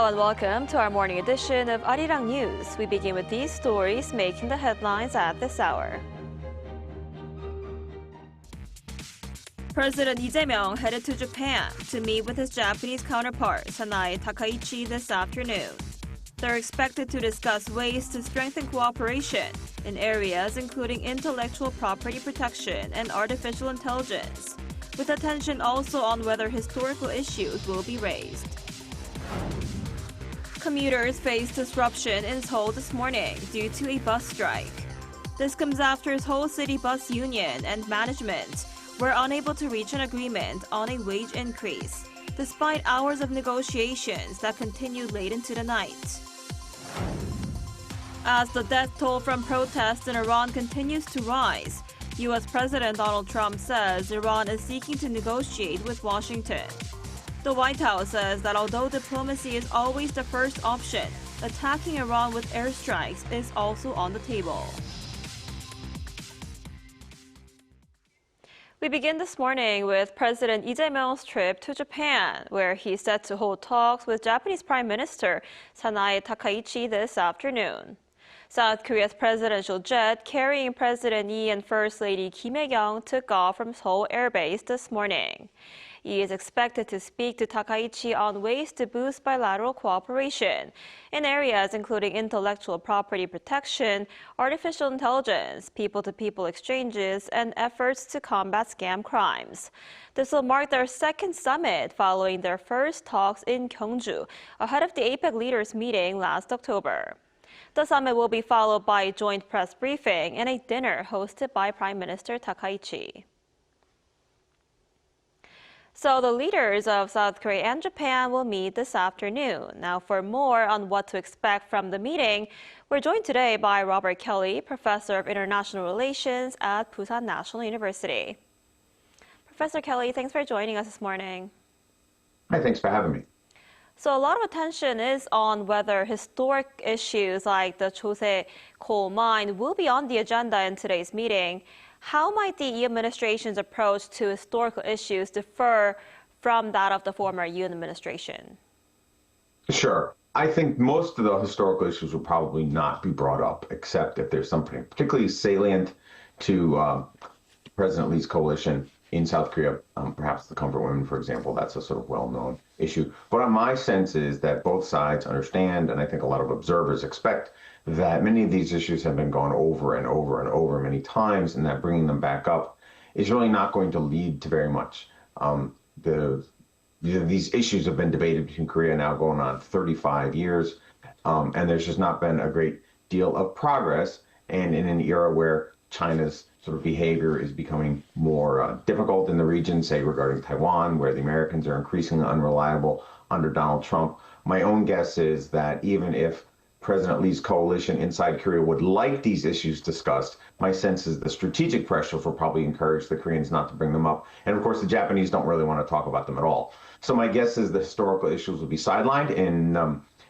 Hello and welcome to our morning edition of Arirang News. We begin with these stories making the headlines at this hour. President Lee Jae-myung headed to Japan to meet with his Japanese counterpart, Takaichi, this afternoon. They're expected to discuss ways to strengthen cooperation in areas including intellectual property protection and artificial intelligence, with attention also on whether historical issues will be raised. Commuters faced disruption in Seoul this morning due to a bus strike. This comes after Seoul City Bus Union and management were unable to reach an agreement on a wage increase, despite hours of negotiations that continued late into the night. As the death toll from protests in Iran continues to rise, U.S. President Donald Trump says Iran is seeking to negotiate with Washington. The White House says that although diplomacy is always the first option, attacking Iran with airstrikes is also on the table. We begin this morning with President Lee Jae-myung's trip to Japan, where he's set to hold talks with Japanese Prime Minister Takaichi this afternoon. South Korea's presidential jet carrying President Lee and First Lady Kim Hae-kyung took off from Seoul Air Base this morning. He is expected to speak to Takaichi on ways to boost bilateral cooperation in areas including intellectual property protection, artificial intelligence, people-to-people exchanges, and efforts to combat scam crimes. This will mark their second summit following their first talks in Gyeongju ahead of the APEC leaders meeting last October. The summit will be followed by a joint press briefing and a dinner hosted by Prime Minister Takaichi. So the leaders of South Korea and Japan will meet this afternoon. Now, for more on what to expect from the meeting, we're joined today by Robert Kelly, Professor of International Relations at Busan National University. Professor Kelly, thanks for joining us this morning. Hi, thanks for having me. So a lot of attention is on whether historic issues like the Chose coal mine will be on the agenda in today's meeting. How might the Lee administration's approach to historical issues differ from that of the former Yoon administration? Sure. I think most of the historical issues will probably not be brought up, except if there's something particularly salient to President Lee's coalition in South Korea, perhaps the comfort women, for example. That's a sort of well-known issue. But my sense is that both sides understand, and I think a lot of observers expect, that many of these issues have been gone over and over and over many times, and that bringing them back up is really not going to lead to very much. These issues have been debated between Korea now going on 35 years, and there's just not been a great deal of progress. And in an era where China's sort of behavior is becoming more difficult in the region, say regarding Taiwan, where the Americans are increasingly unreliable under Donald Trump, my own guess is that even if President Lee's coalition inside Korea would like these issues discussed, my sense is the strategic pressures will probably encourage the Koreans not to bring them up. And of course, the Japanese don't really want to talk about them at all. So my guess is the historical issues will be sidelined in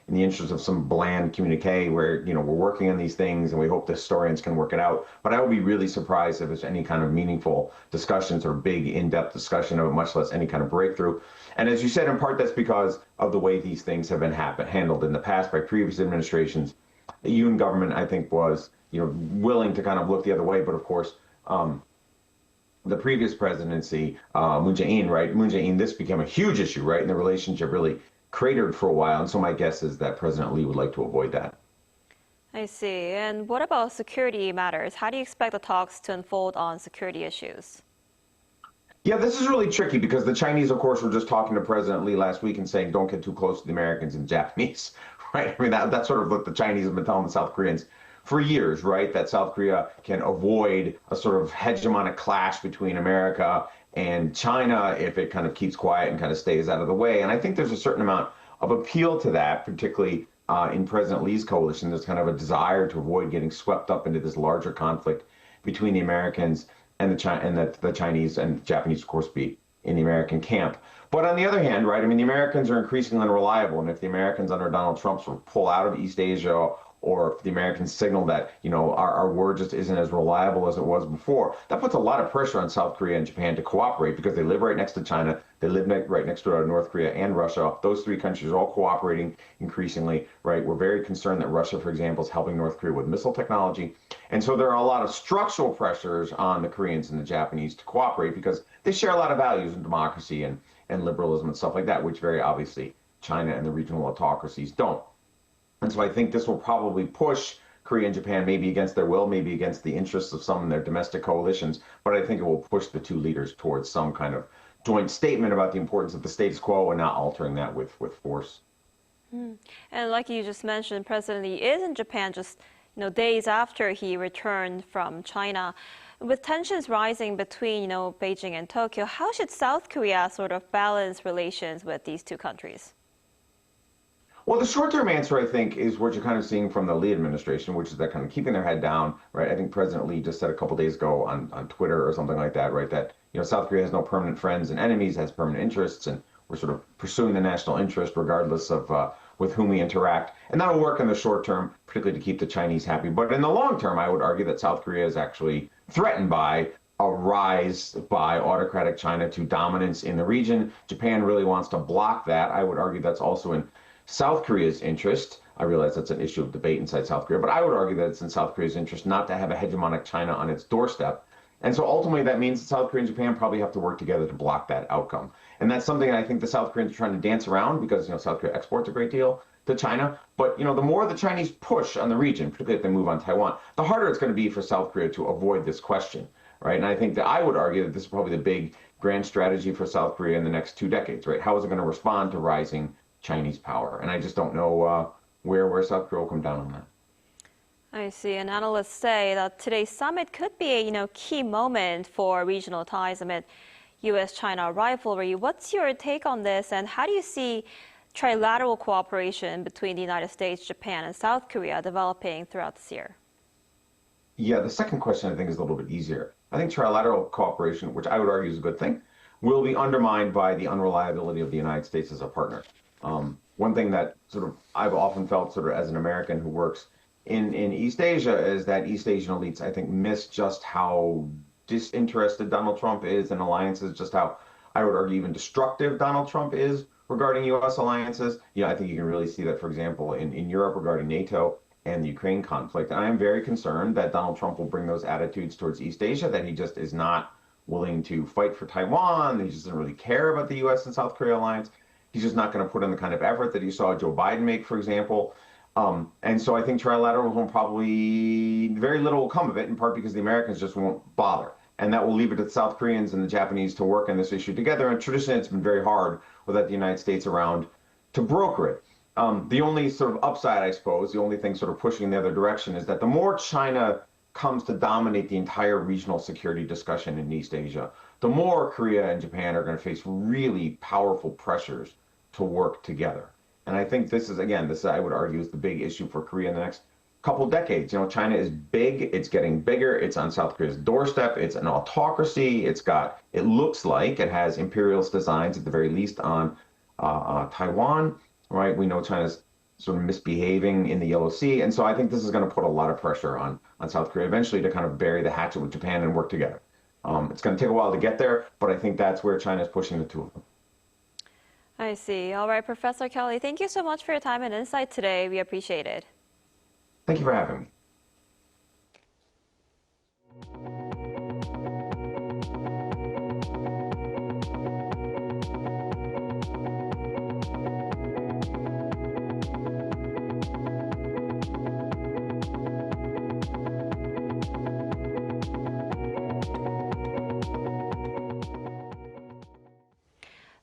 the interest of some bland communique where, we're working on these things and we hope the historians can work it out. But I would be really surprised if there's any kind of meaningful discussions or big in-depth discussion of it, much less any kind of breakthrough. And as you said, in part, that's because of the way these things have been handled in the past by previous administrations. The Yoon government, I think, was willing to kind of look the other way. But of course, the previous presidency, Moon Jae-in, right? Moon Jae-in, this became a huge issue, right? And the relationship really cratered for a while. And so my guess is that President Lee would like to avoid that. I see. And what about security matters? How do you expect the talks to unfold on security issues? Yeah, this is really tricky because the Chinese, of course, were just talking to President Lee last week and saying, don't get too close to the Americans and Japanese, right? I mean, that's sort of what the Chinese have been telling the South Koreans for years, right? That South Korea can avoid a sort of hegemonic clash between America and China if it kind of keeps quiet and kind of stays out of the way. And I think there's a certain amount of appeal to that, particularly in President Lee's coalition. There's kind of a desire to avoid getting swept up into this larger conflict between the Americans and the Chinese and Japanese, of course, be in the American camp. But on the other hand, right, I mean, the Americans are increasingly unreliable. And if the Americans under Donald Trump sort of pull out of East Asia or if the Americans signal that, our word just isn't as reliable as it was before, that puts a lot of pressure on South Korea and Japan to cooperate because they live right next to China. They live right next to North Korea and Russia. Those three countries are all cooperating increasingly, right? We're very concerned that Russia, for example, is helping North Korea with missile technology. And so there are a lot of structural pressures on the Koreans and the Japanese to cooperate because they share a lot of values in democracy and liberalism and stuff like that, which very obviously China and the regional autocracies don't. And so I think this will probably push Korea and Japan, maybe against their will, maybe against the interests of some of their domestic coalitions, but I think it will push the two leaders towards some kind of joint statement about the importance of the status quo and not altering that with force. And like you just mentioned, President Lee is in Japan just days after he returned from China. With tensions rising between Beijing and Tokyo, how should South Korea sort of balance relations with these two countries? Well, the short-term answer, I think, is what you're kind of seeing from the Lee administration, which is that kind of keeping their head down, right? I think President Lee just said a couple days ago on Twitter or something like that, right, that South Korea has no permanent friends and enemies, has permanent interests, and we're sort of pursuing the national interest regardless of with whom we interact. And that'll work in the short term, particularly to keep the Chinese happy. But in the long term, I would argue that South Korea is actually threatened by a rise by autocratic China to dominance in the region. Japan really wants to block that. I would argue that's also in South Korea's interest. I realize that's an issue of debate inside South Korea, but I would argue that it's in South Korea's interest not to have a hegemonic China on its doorstep. And so ultimately that means that South Korea and Japan probably have to work together to block that outcome. And that's something that I think the South Koreans are trying to dance around because, South Korea exports a great deal to China. But, the more the Chinese push on the region, particularly if they move on Taiwan, the harder it's going to be for South Korea to avoid this question, right? And I think that I would argue that this is probably the big grand strategy for South Korea in the next 2 decades, right? How is it going to respond to rising Chinese power? And I just don't know where South Korea will come down on that. I see. And analysts say that today's summit could be a key moment for regional ties amid U.S.-China rivalry. What's your take on this, and how do you see trilateral cooperation between the United States, Japan, and South Korea developing throughout this year? Yeah, the second question I think is a little bit easier. I think trilateral cooperation, which I would argue is a good thing, will be undermined by the unreliability of the United States as a partner. One thing that sort of I've often felt sort of as an American who works in East Asia is that East Asian elites, I think, miss just how disinterested Donald Trump is in alliances, just how, I would argue, even destructive Donald Trump is regarding U.S. alliances. I think you can really see that, for example, in Europe regarding NATO and the Ukraine conflict. And I am very concerned that Donald Trump will bring those attitudes towards East Asia, that he just is not willing to fight for Taiwan, he just doesn't really care about the U.S. and South Korea alliance. He's just not going to put in the kind of effort that you saw Joe Biden make, for example. And so I think trilateral will probably, very little will come of it, in part because the Americans just won't bother. And that will leave it to the South Koreans and the Japanese to work on this issue together. And traditionally, it's been very hard without the United States around to broker it. The only sort of upside, I suppose, the only thing sort of pushing in the other direction is that the more China comes to dominate the entire regional security discussion in East Asia, the more Korea and Japan are going to face really powerful pressures to work together. And I think this is, again, this I would argue is the big issue for Korea in the next couple decades. China is big, it's getting bigger, it's on South Korea's doorstep, it's an autocracy, it looks like it has imperialist designs at the very least on Taiwan, right? We know China's sort of misbehaving in the Yellow Sea. And so I think this is going to put a lot of pressure on South Korea eventually to kind of bury the hatchet with Japan and work together. It's going to take a while to get there, but I think that's where China is pushing the two of them. I see. All right, Professor Kelly, thank you so much for your time and insight today. We appreciate it. Thank you for having me.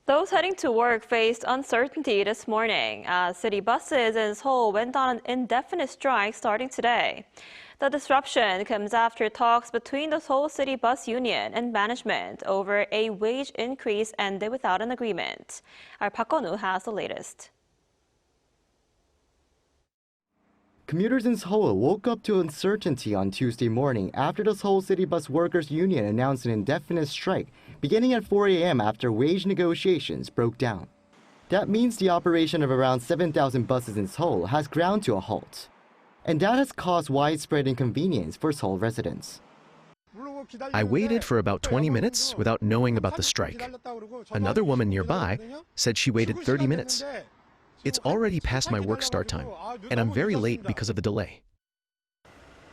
Those heading to work faced uncertainty this morning as city buses in Seoul went on an indefinite strike starting today. The disruption comes after talks between the Seoul City Bus Union and management over a wage increase ended without an agreement. Our Park Won-woo has the latest. Commuters in Seoul woke up to uncertainty on Tuesday morning after the Seoul City Bus Workers Union announced an indefinite strike beginning at 4 a.m. after wage negotiations broke down. That means the operation of around 7,000 buses in Seoul has ground to a halt. and that has caused widespread inconvenience for Seoul residents. I waited for about 20 minutes without knowing about the strike. Another woman nearby said she waited 30 minutes. It's already past my work start time, and I'm very late because of the delay.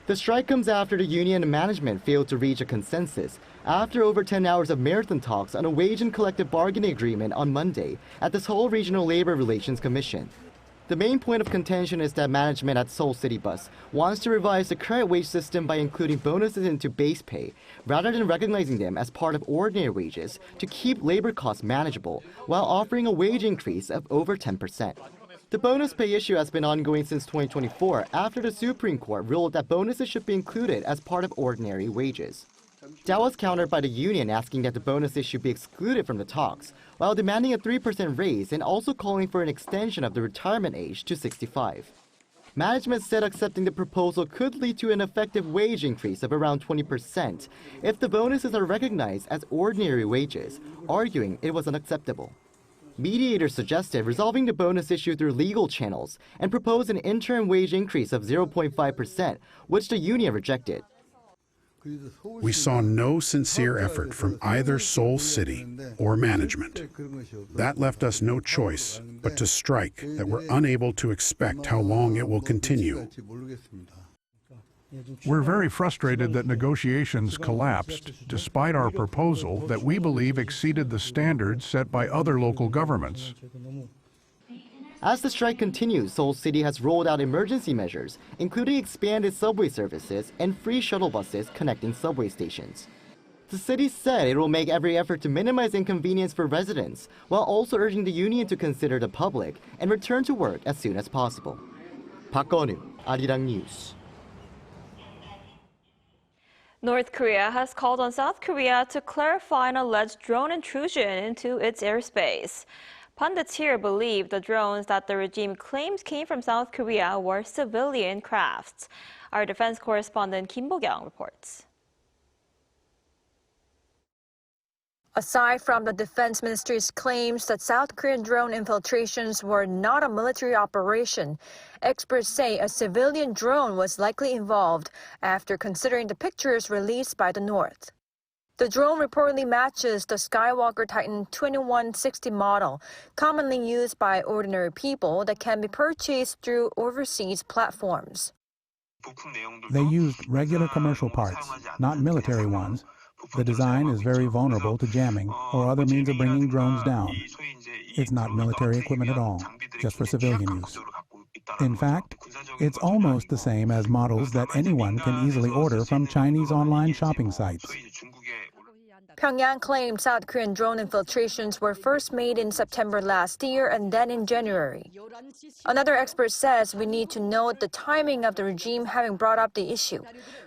The strike comes after the union and management failed to reach a consensus after over 10 hours of marathon talks on a wage and collective bargaining agreement on Monday at the Seoul Regional Labor Relations Commission. The main point of contention is that management at Seoul City Bus wants to revise the current wage system by including bonuses into base pay rather than recognizing them as part of ordinary wages to keep labor costs manageable while offering a wage increase of over 10%. The bonus pay issue has been ongoing since 2024 after the Supreme Court ruled that bonuses should be included as part of ordinary wages. That was countered by the union asking that the bonus issue be excluded from the talks, while demanding a 3% raise and also calling for an extension of the retirement age to 65. Management said accepting the proposal could lead to an effective wage increase of around 20% if the bonuses are recognized as ordinary wages, arguing it was unacceptable. Mediators suggested resolving the bonus issue through legal channels and proposed an interim wage increase of 0.5%, which the union rejected. We saw no sincere effort from either Seoul City or management. That left us no choice but to strike that we're unable to expect how long it will continue. We're very frustrated that negotiations collapsed despite our proposal that we believe exceeded the standards set by other local governments. As the strike continues, Seoul City has rolled out emergency measures, including expanded subway services and free shuttle buses connecting subway stations. The city said it will make every effort to minimize inconvenience for residents, while also urging the union to consider the public and return to work as soon as possible. Park Eun-woo, Arirang News. North Korea has called on South Korea to clarify an alleged drone intrusion into its airspace. Pundits here believe the drones that the regime claims came from South Korea were civilian crafts. Our defense correspondent Kim Bo-kyung reports. Aside from the defense ministry's claims that South Korean drone infiltrations were not a military operation, experts say a civilian drone was likely involved after considering the pictures released by the North. The drone reportedly matches the Skywalker Titan 2160 model, commonly used by ordinary people that can be purchased through overseas platforms. They used regular commercial parts, not military ones. The design is very vulnerable to jamming or other means of bringing drones down. It's not military equipment at all, just for civilian use. In fact, it's almost the same as models that anyone can easily order from Chinese online shopping sites. Pyongyang claimed South Korean drone infiltrations were first made in September last year and then in January. Another expert says we need to note the timing of the regime having brought up the issue,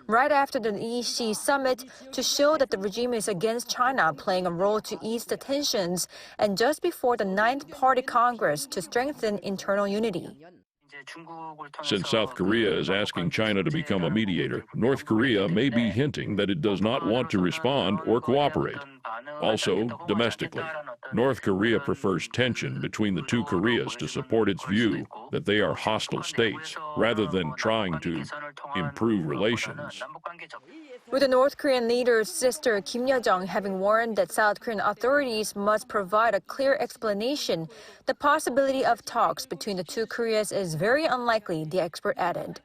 right after the EC summit to show that the regime is against China playing a role to ease the tensions, and just before the 9th Party Congress to strengthen internal unity. Since South Korea is asking China to become a mediator, North Korea may be hinting that it does not want to respond or cooperate. Also, domestically, North Korea prefers tension between the two Koreas to support its view that they are hostile states, rather than trying to improve relations. With the North Korean leader's sister Kim Yo-jong having warned that South Korean authorities must provide a clear explanation, the possibility of talks between the two Koreas is very unlikely, the expert added.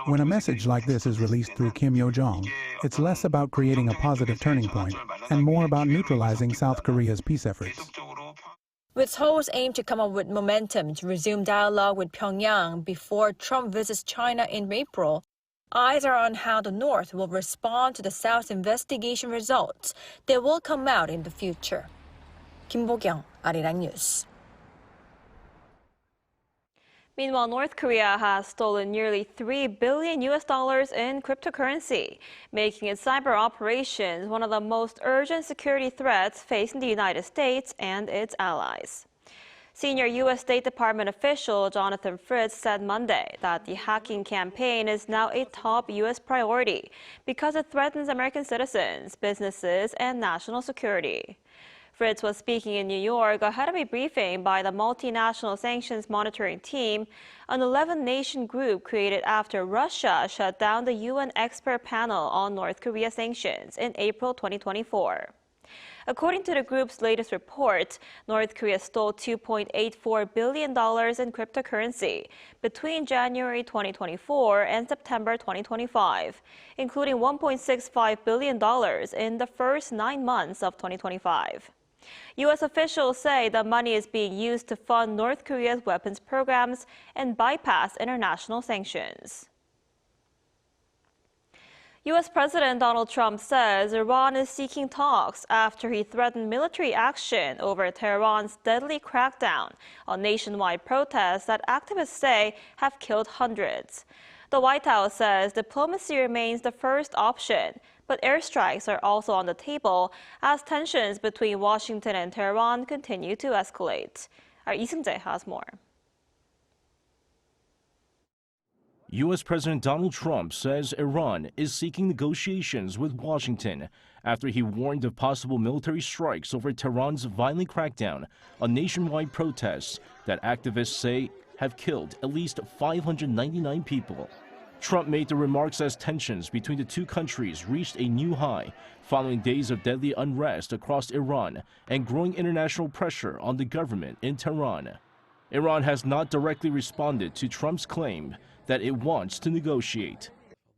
When a message like this is released through Kim Yo-jong, it's less about creating a positive turning point and more about neutralizing South Korea's peace efforts. With Seoul's aim to come up with momentum to resume dialogue with Pyongyang before Trump visits China in April, eyes are on how the North will respond to the South's investigation results that will come out in the future. Kim Bo-kyung, Arirang News. Meanwhile, North Korea has stolen nearly $3 billion in cryptocurrency, making its cyber operations one of the most urgent security threats facing the United States and its allies. Senior U.S. State Department official Jonathan Fritz said Monday that the hacking campaign is now a top U.S. priority because it threatens American citizens, businesses, and national security. Fritz was speaking in New York ahead of a briefing by the multinational sanctions monitoring team, an 11-nation group created after Russia shut down the UN expert panel on North Korea sanctions in April 2024. According to the group's latest report, North Korea stole $2.84 billion in cryptocurrency between January 2024 and September 2025, including $1.65 billion in the first 9 months of 2025. U.S. officials say the money is being used to fund North Korea's weapons programs and bypass international sanctions. U.S. President Donald Trump says Iran is seeking talks after he threatened military action over Tehran's deadly crackdown on nationwide protests that activists say have killed hundreds. The White House says diplomacy remains the first option, but airstrikes are also on the table as tensions between Washington and Tehran continue to escalate. Our Lee Seung-jae has more. U.S. President Donald Trump says Iran is seeking negotiations with Washington after he warned of possible military strikes over Tehran's violent crackdown on nationwide protests that activists say have killed at least 599 people. Trump made the remarks as tensions between the two countries reached a new high following days of deadly unrest across Iran and growing international pressure on the government in Tehran. Iran has not directly responded to Trump's claim that it wants to negotiate.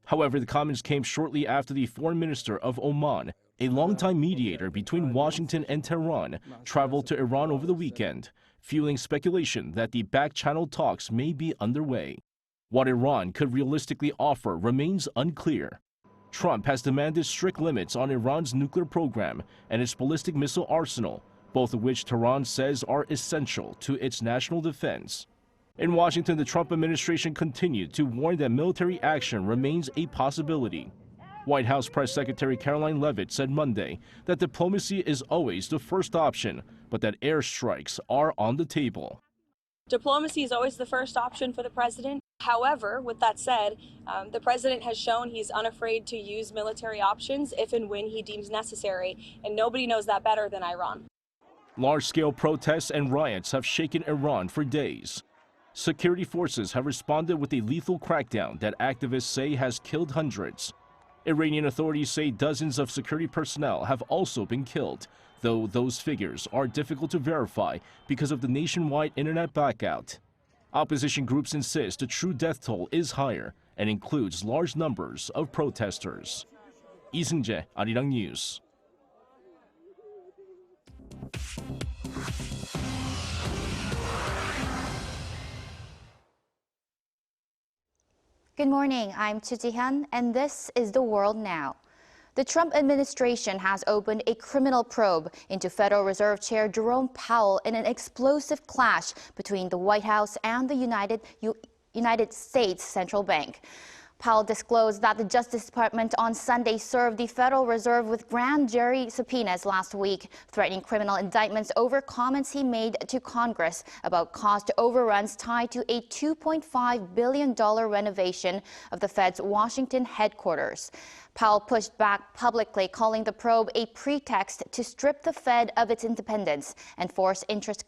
However, the comments came shortly after the foreign minister of Oman, a longtime mediator between Washington and Tehran, traveled to Iran over the weekend, fueling speculation that the back-channel talks may be underway. What Iran could realistically offer remains unclear. Trump has demanded strict limits on Iran's nuclear program and its ballistic missile arsenal, both of which Tehran says are essential to its national defense. In Washington, the Trump administration continued to warn that military action remains a possibility. White House Press Secretary Caroline Leavitt said Monday that diplomacy is always the first option, but that airstrikes are on the table. Diplomacy is always the first option for the president. However, with that said, the president has shown he's unafraid to use military options if and when he deems necessary, and nobody knows that better than Iran. Large-scale protests and riots have shaken Iran for days. Security forces have responded with a lethal crackdown that activists say has killed hundreds. Iranian authorities say dozens of security personnel have also been killed, though those figures are difficult to verify because of the nationwide internet blackout. Opposition groups insist the true death toll is higher and includes large numbers of protesters. Lee Seung-jae, Arirang News. Good morning, I'm Chu Ji-hyun, and this is The World Now. The Trump administration has opened a criminal probe into Federal Reserve Chair Jerome Powell in an explosive clash between the White House and the United States Central Bank. Powell disclosed that the Justice Department on Sunday served the Federal Reserve with grand jury subpoenas last week, threatening criminal indictments over comments he made to Congress about cost overruns tied to a $2.5 billion renovation of the Fed's Washington headquarters. Powell pushed back publicly, calling the probe a pretext to strip the Fed of its independence and force interest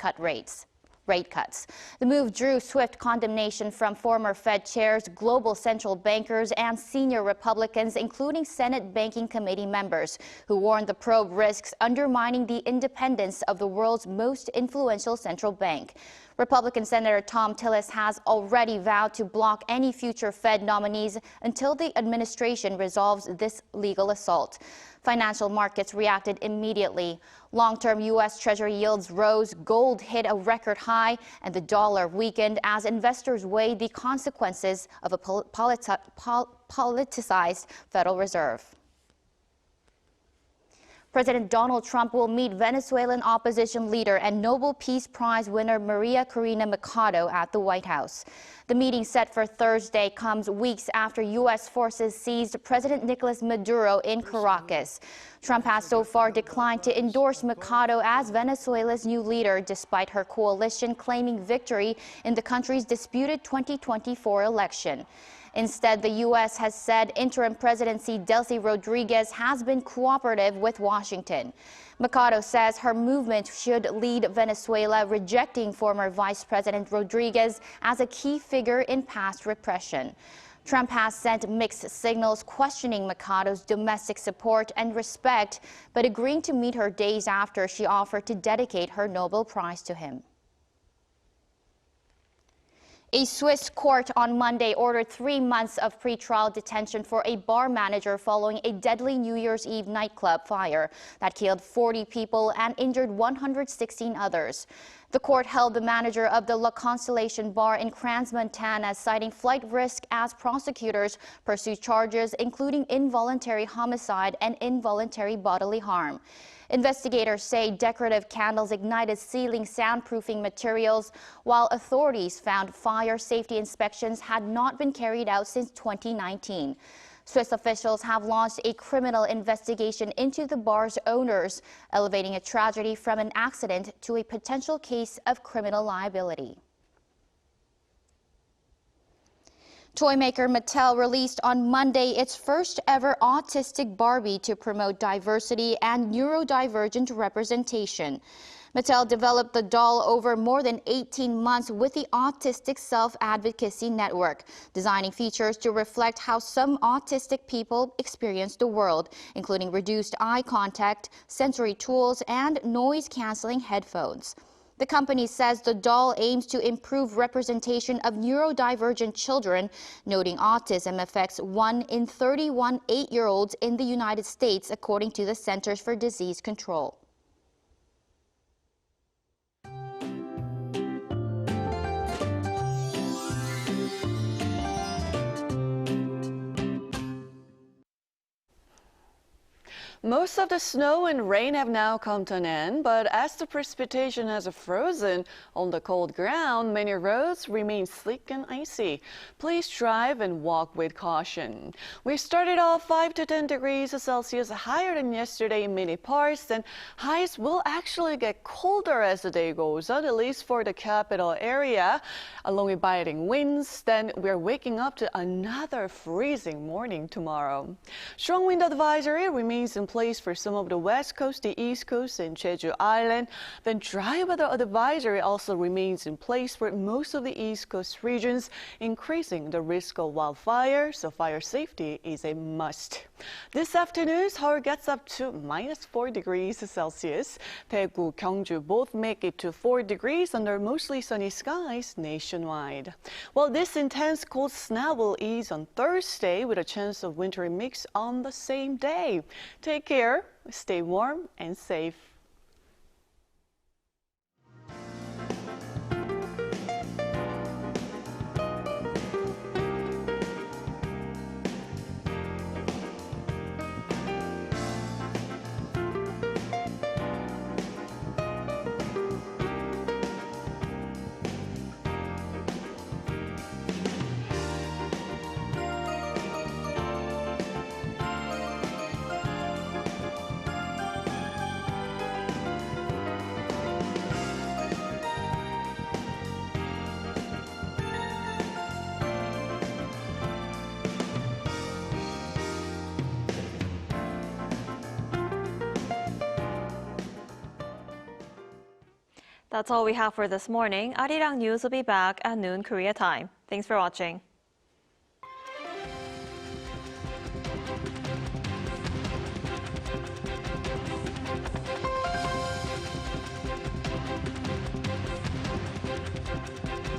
rate cuts. The move drew swift condemnation from former Fed chairs, global central bankers, and senior Republicans, including Senate Banking Committee members, who warned the probe risks undermining the independence of the world's most influential central bank. Republican Senator Tom Tillis has already vowed to block any future Fed nominees until the administration resolves this legal assault. Financial markets reacted immediately. Long-term U.S. Treasury yields rose, gold hit a record high, and the dollar weakened as investors weighed the consequences of a politicized Federal Reserve. President Donald Trump will meet Venezuelan opposition leader and Nobel Peace Prize winner Maria Corina Machado at the White House. The meeting set for Thursday comes weeks after U.S. forces seized President Nicolas Maduro in Caracas. Trump has so far declined to endorse Machado as Venezuela's new leader, despite her coalition claiming victory in the country's disputed 2024 election. Instead, the U.S. has said interim presidency Delcy Rodriguez has been cooperative with Washington. Machado says her movement should lead Venezuela, rejecting former Vice President Rodriguez as a key figure in past repression. Trump has sent mixed signals questioning Machado's domestic support and respect, but agreeing to meet her days after she offered to dedicate her Nobel Prize to him. A Swiss court on Monday ordered 3 months of pretrial detention for a bar manager following a deadly New Year's Eve nightclub fire that killed 40 people and injured 116 others. The court held the manager of the La Constellation bar in Crans, Montana, citing flight risk as prosecutors pursue charges including involuntary homicide and involuntary bodily harm. Investigators say decorative candles ignited ceiling soundproofing materials, while authorities found fire safety inspections had not been carried out since 2019. Swiss officials have launched a criminal investigation into the bar's owners, elevating a tragedy from an accident to a potential case of criminal liability. Toy maker Mattel released on Monday its first ever autistic Barbie to promote diversity and neurodivergent representation. Mattel developed the doll over more than 18 months with the Autistic Self-Advocacy Network, designing features to reflect how some autistic people experience the world, including reduced eye contact, sensory tools, and noise-canceling headphones. The company says the doll aims to improve representation of neurodivergent children, noting autism affects 1 in 31 8-year-olds in the United States, according to the Centers for Disease Control. Most of the snow and rain have now come to an end, but as the precipitation has frozen on the cold ground, many roads remain slick and icy. Please drive and walk with caution. We started off 5 to 10 degrees Celsius higher than yesterday in many parts, and highs will actually get colder as the day goes on, at least for the capital area. Along with biting winds, then we're waking up to another freezing morning tomorrow. Strong wind advisory remains in place for some of the west coast, the east coast, and Jeju Island. Then dry weather advisory also remains in place for most of the east coast regions, increasing the risk of wildfire, so fire safety is a must. This afternoon, Seoul gets up to -4 degrees Celsius. Daegu, Gyeongju both make it to 4 degrees under mostly sunny skies nationwide. Well, this intense cold snap will ease on Thursday with a chance of wintry mix on the same day. Take care, stay warm and safe. That's all we have for this morning. Arirang News will be back at noon Korea time. Thanks for watching.